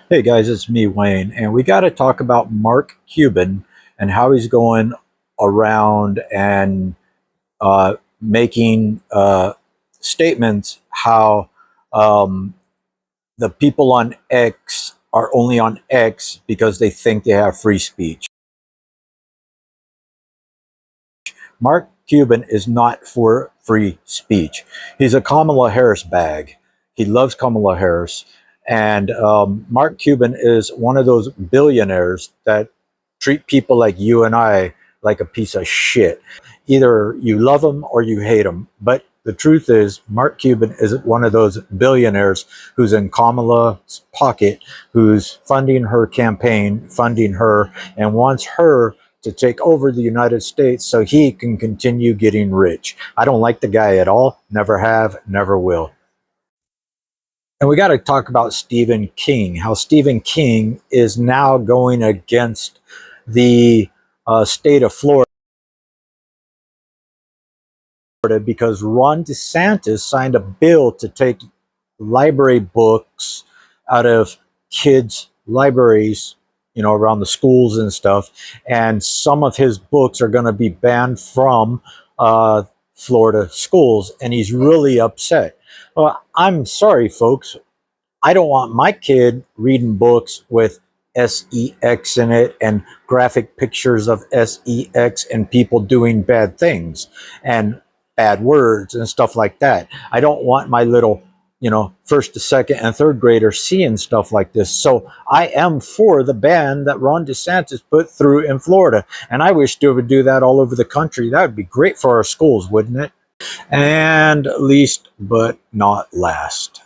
Hey guys, it's me, Wayne, and we got to talk about Mark Cuban and how he's going around and making statements how um, the people on X are only on X because they think they have free speech. Mark Cuban is not for free speech. He's a Kamala Harris bag. He loves Kamala Harris. And Mark Cuban is one of those billionaires that treat people like you and I like a piece of shit. Either you love him or you hate him. But the truth is, Mark Cuban is one of those billionaires who's in Kamala's pocket, who's funding her campaign, funding her, and wants her to take over the United States so he can continue getting rich. I don't like the guy at all. Never have, never will. And we got to talk about Stephen King, how Stephen King is now going against the state of Florida because Ron DeSantis signed a bill to take library books out of kids' libraries, around the schools and stuff. And some of his books are going to be banned from uh, Florida schools. And he's really upset. Well, I'm sorry, folks. I don't want my kid reading books with sex in it and graphic pictures of sex and people doing bad things and bad words and stuff like that. I don't want my little, first to second and third grader seeing stuff like this. So I am for the ban that Ron DeSantis put through in Florida. And I wish they would do that all over the country. That would be great for our schools, wouldn't it? And least but not last,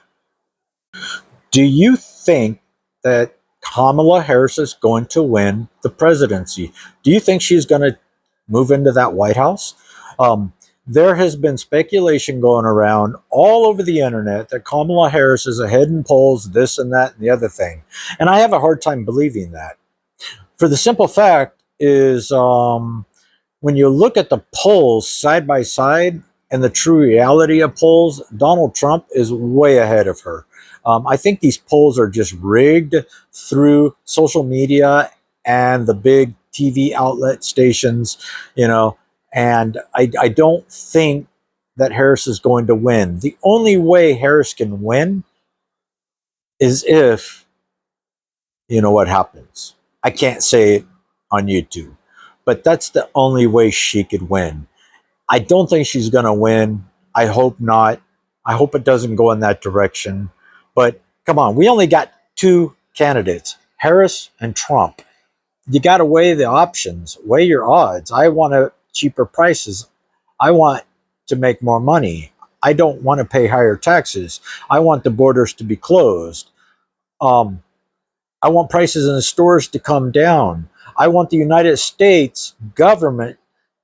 do you think that Kamala Harris is going to win the presidency? Do you think she's going to move into that White House? Um, there has been speculation going around all over the internet that Kamala Harris is ahead in polls, this and that and the other thing. And I have a hard time believing that. For the simple fact is, when you look at the polls side by side and the true reality of polls, Donald Trump is way ahead of her. I think these polls are just rigged through social media and the big TV outlet stations, and I don't think that Harris is going to win. The only way Harris can win is if, what happens. I can't say it on YouTube, but that's the only way she could win. I don't think she's going to win. I hope not. I hope it doesn't go in that direction. But come on, we only got two candidates, Harris and Trump. You got to weigh the options, weigh your odds. I want cheaper prices. I want to make more money. I don't want to pay higher taxes. I want the borders to be closed. I want prices in the stores to come down. I want the United States government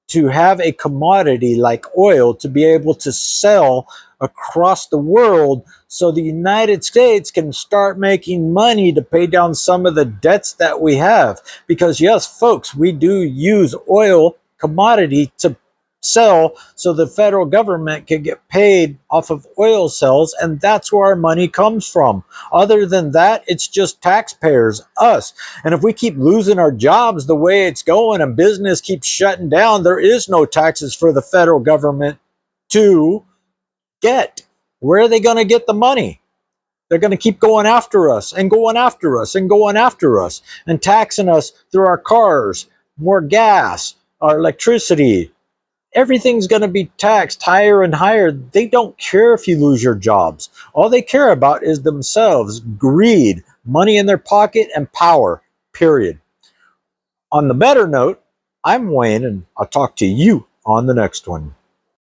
to have a commodity like oil to be able to sell across the world so the United States can start making money to pay down some of the debts that we have. Because yes, folks, we do use oil commodity to sell so the federal government can get paid off of oil sales, and that's where our money comes from. Other than that, it's just taxpayers, us. And if we keep losing our jobs the way it's going and business keeps shutting down, there is no taxes for the federal government to get. Where are they going to get the money? They're going to keep going after us and going after us and going after us and taxing us through our cars, more gas, our electricity. Everything's going to be taxed higher and higher. They don't care if you lose your jobs. All they care about is themselves, greed, money in their pocket, and power, period. On the better note, I'm Wayne, and I'll talk to you on the next one.